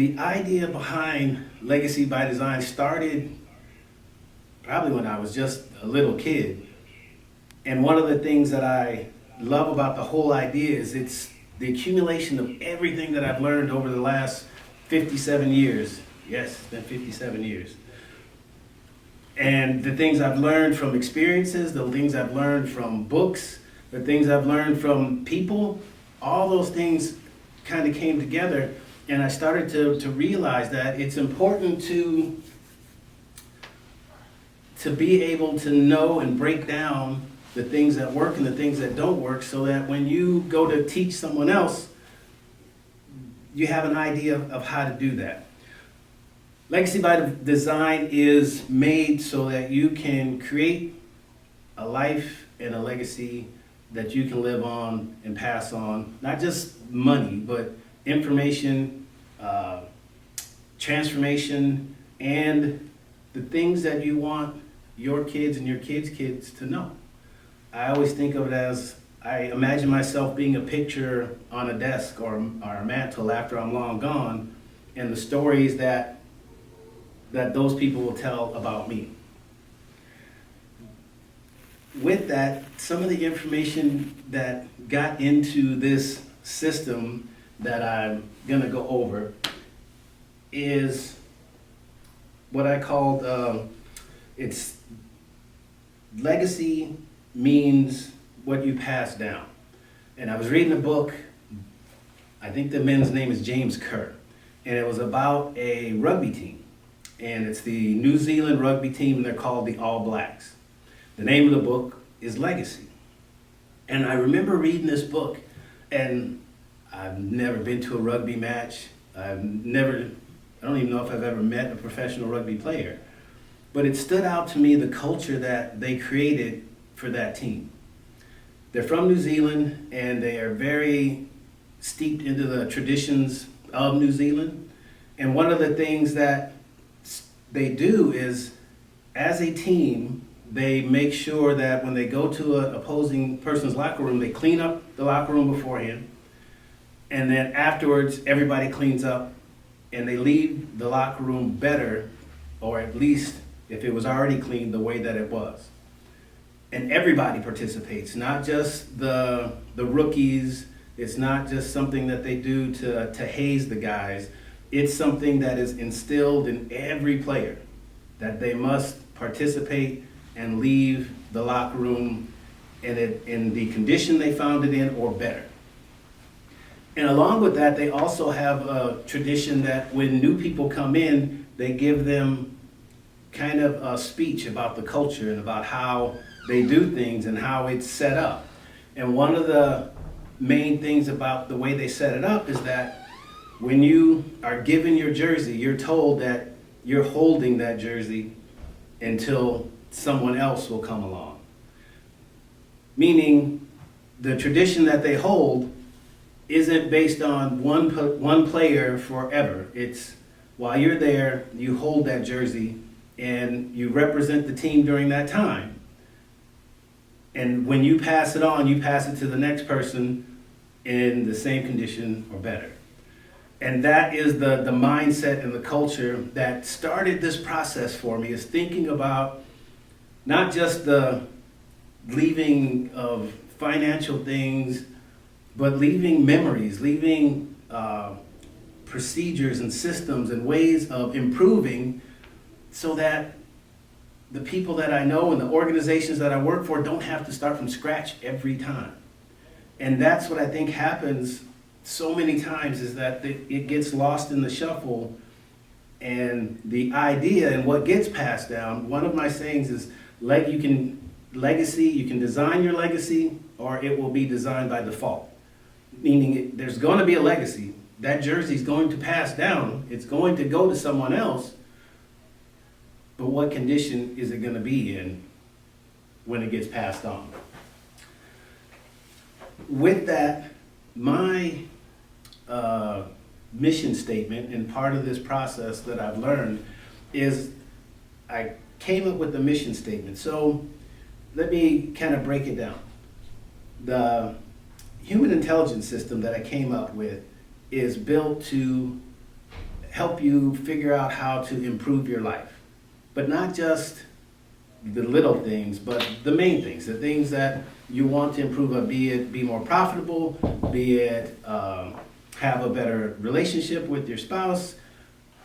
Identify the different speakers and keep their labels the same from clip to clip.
Speaker 1: The idea behind Legacy by Design started probably when I was just a little kid. And one of the things that I love about the whole idea is it's the accumulation of everything that I've learned over the last 57 years. Yes, it's been 57 years. And the things I've learned from experiences, the things I've learned from books, the things I've learned from people, all those things kind of came together. And I started to realize that it's important to be able to know and break down the things that work and the things that don't work, so that when you go to teach someone else, you have an idea of how to do that. Legacy by Design is made so that you can create a life and a legacy that you can live on and pass on, not just money, but information, transformation, and the things that you want your kids and your kids' kids to know. I always think of it as, I imagine myself being a picture on a desk or a mantle after I'm long gone, and the stories that those people will tell about me. With that, some of the information that got into this system that I'm gonna go over is what I called, it's legacy means what you pass down. And I was reading a book, I think the man's name is James Kerr, and it was about a rugby team. And it's the New Zealand rugby team, and they're called the All Blacks. The name of the book is Legacy. And I remember reading this book, and I've never been to a rugby match. I don't even know if I've ever met a professional rugby player. But it stood out to me, the culture that they created for that team. They're from New Zealand, and they are very steeped into the traditions of New Zealand. And one of the things that they do is, as a team, they make sure that when they go to an opposing person's locker room, they clean up the locker room beforehand. And then afterwards, everybody cleans up, and they leave the locker room better, or at least if it was already clean, the way that it was. And everybody participates, not just the rookies. It's not just something that they do to haze the guys. It's something that is instilled in every player, that they must participate and leave the locker room in the condition they found it in or better. And along with that, they also have a tradition that when new people come in, they give them kind of a speech about the culture and about how they do things and how it's set up. And one of the main things about the way they set it up is that when you are given your jersey, you're told that you're holding that jersey until someone else will come along. Meaning, the tradition that they hold isn't based on one player forever. It's while you're there, you hold that jersey and you represent the team during that time. And when you pass it on, you pass it to the next person in the same condition or better. And that is the mindset and the culture that started this process for me, is thinking about not just the leaving of financial things, but leaving memories, leaving procedures and systems and ways of improving, so that the people that I know and the organizations that I work for don't have to start from scratch every time. And that's what I think happens so many times, is that it gets lost in the shuffle. And the idea and what gets passed down, one of my sayings is, you can design your legacy, or it will be designed by default. Meaning there's going to be a legacy. That jersey is going to pass down. It's going to go to someone else. But what condition is it going to be in when it gets passed on? With that, my mission statement, and part of this process that I've learned, is I came up with the mission statement. So let me kind of break it down. The human intelligence system that I came up with is built to help you figure out how to improve your life. But not just the little things, but the main things, the things that you want to improve on, be it be more profitable, be it have a better relationship with your spouse.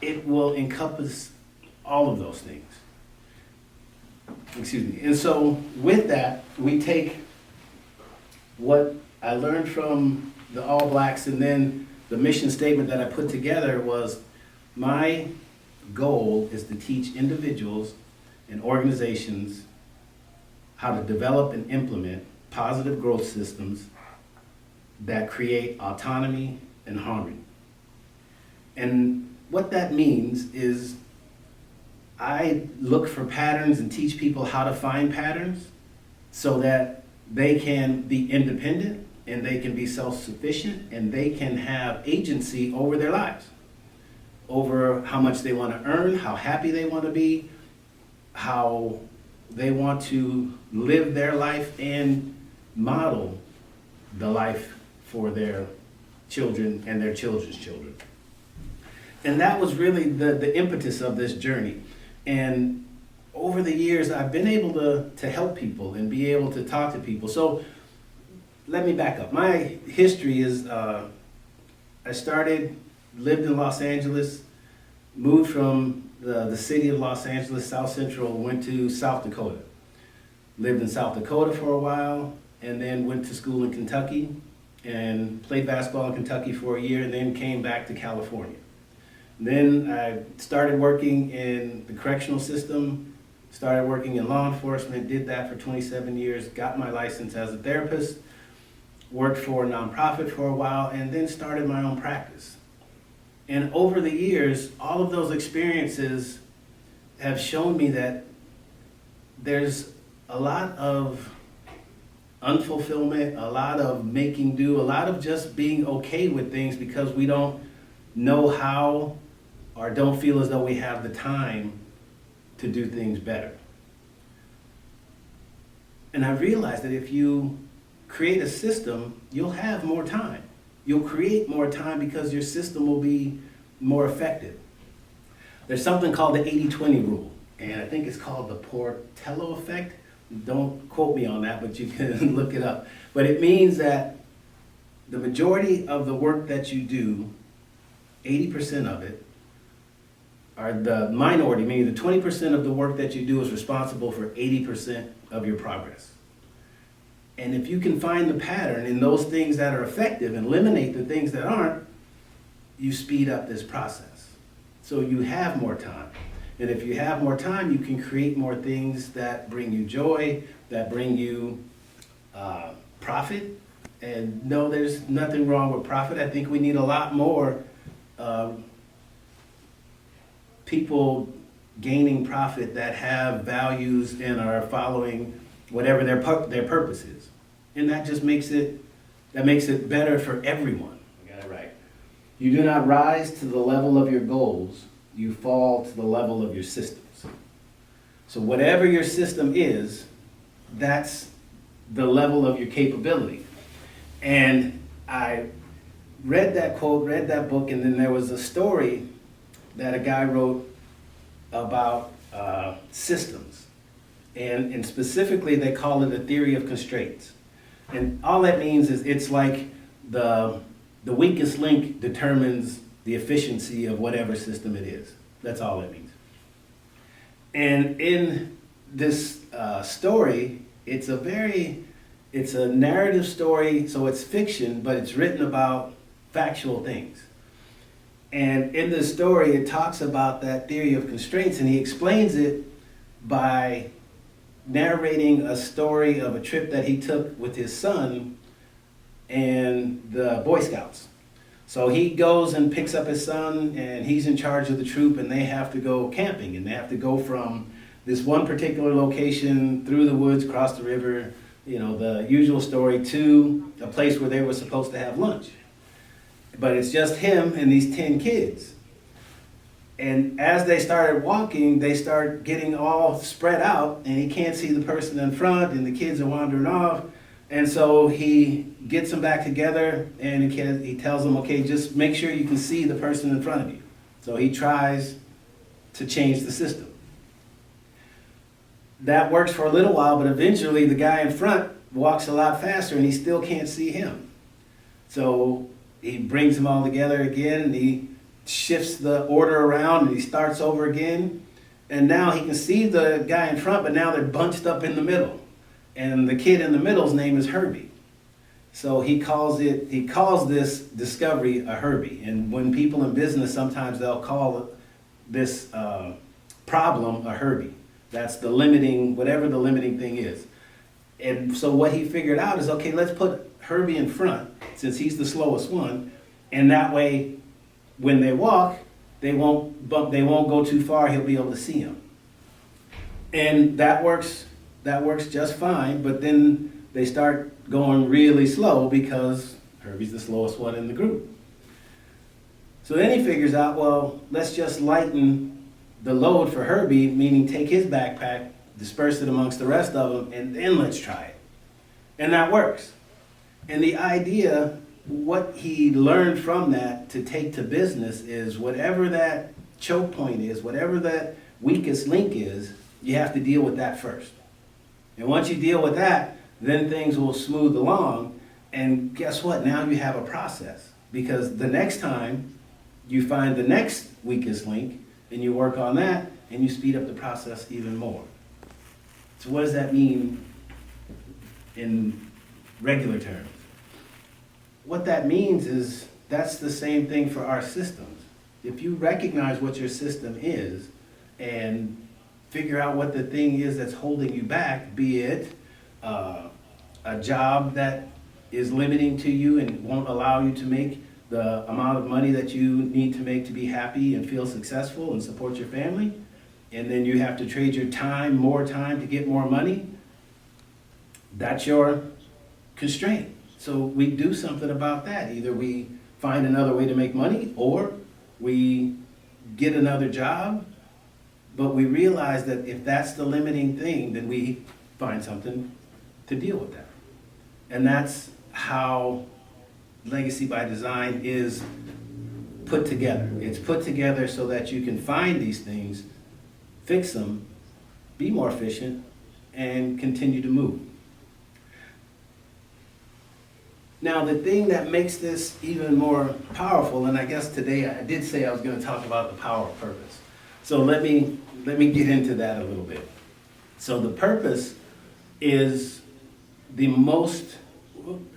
Speaker 1: It will encompass all of those things. Excuse me. And so with that, we take what I learned from the All Blacks, and then the mission statement that I put together was, my goal is to teach individuals and organizations how to develop and implement positive growth systems that create autonomy and harmony. And what that means is I look for patterns and teach people how to find patterns so that they can be independent and they can be self-sufficient and they can have agency over their lives, over how much they want to earn, how happy they want to be, how they want to live their life and model the life for their children and their children's children. And that was really the impetus of this journey. And over the years, I've been able to help people and be able to talk to people. So let me back up. My history is I lived in Los Angeles, moved from the city of Los Angeles, South Central, went to South Dakota. Lived in South Dakota for a while, and then went to school in Kentucky and played basketball in Kentucky for a year, and then came back to California. Then I started working in the correctional system, started working in law enforcement, did that for 27 years, got my license as a therapist, worked for a nonprofit for a while, and then started my own practice. And over the years, all of those experiences have shown me that there's a lot of unfulfillment, a lot of making do, a lot of just being okay with things because we don't know how or don't feel as though we have the time to do things better. And I realized that if you create a system, you'll have more time. You'll create more time because your system will be more effective. There's something called the 80-20 rule, and I think it's called the Portello effect. Don't quote me on that, but you can look it up. But it means that the majority of the work that you do, 80% of it, or the minority, meaning the 20% of the work that you do is responsible for 80% of your progress. And if you can find the pattern in those things that are effective and eliminate the things that aren't, you speed up this process. So you have more time. And if you have more time, you can create more things that bring you joy, that bring you profit. And no, there's nothing wrong with profit. I think we need a lot more people gaining profit that have values and are following whatever their purpose is. And that just makes it better for everyone. I got it right. You do not rise to the level of your goals, you fall to the level of your systems. So whatever your system is, that's the level of your capability. And I read that quote, read that book, and then there was a story that a guy wrote about systems. And specifically, they call it a theory of constraints. And all that means is it's like the weakest link determines the efficiency of whatever system it is. That's all it means. And in this story, it's a narrative story, so it's fiction, but it's written about factual things. And in this story, it talks about that theory of constraints, and he explains it by narrating a story of a trip that he took with his son and the Boy Scouts. So he goes and picks up his son, and he's in charge of the troop, and they have to go camping, and they have to go from this one particular location through the woods, across the river, you know, the usual story, to a place where they were supposed to have lunch. But it's just him and these 10 kids. And as they started walking, they start getting all spread out, and he can't see the person in front, and the kids are wandering off. And so he gets them back together, and he tells them, okay, just make sure you can see the person in front of you. So he tries to change the system. That works for a little while, but eventually the guy in front walks a lot faster and he still can't see him. So he brings them all together again and he shifts the order around and he starts over again. And now he can see the guy in front, but now they're bunched up in the middle. And the kid in the middle's name is Herbie. So he calls this discovery a Herbie. And when people in business, sometimes they'll call this problem a Herbie. That's the limiting, whatever the limiting thing is. And so what he figured out is, okay, let's put Herbie in front, since he's the slowest one, and that way, when they walk, they won't go too far, he'll be able to see him. And that works just fine, but then they start going really slow because Herbie's the slowest one in the group. So then he figures out, well, let's just lighten the load for Herbie, meaning take his backpack, disperse it amongst the rest of them, and then let's try it. And that works. And the idea, what he learned from that to take to business is whatever that choke point is, whatever that weakest link is, you have to deal with that first. And once you deal with that, then things will smooth along. And guess what? Now you have a process. Because the next time you find the next weakest link and you work on that and you speed up the process even more. So what does that mean in regular terms? What that means is that's the same thing for our systems. If you recognize what your system is and figure out what the thing is that's holding you back, be it a job that is limiting to you and won't allow you to make the amount of money that you need to make to be happy and feel successful and support your family, and then you have to trade your time, more time to get more money, that's your constraint. So we do something about that. Either we find another way to make money or we get another job, but we realize that if that's the limiting thing, then we find something to deal with that. And that's how Legacy by Design is put together. It's put together so that you can find these things, fix them, be more efficient, and continue to move. Now, the thing that makes this even more powerful, and I guess today I did say I was going to talk about the power of purpose. So let me get into that a little bit. So the purpose is the most,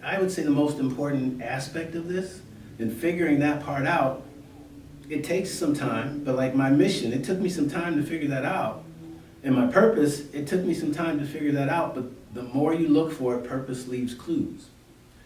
Speaker 1: I would say the most important aspect of this. And figuring that part out, it takes some time, but like my mission, it took me some time to figure that out. And my purpose, it took me some time to figure that out, but the more you look for it, purpose leaves clues.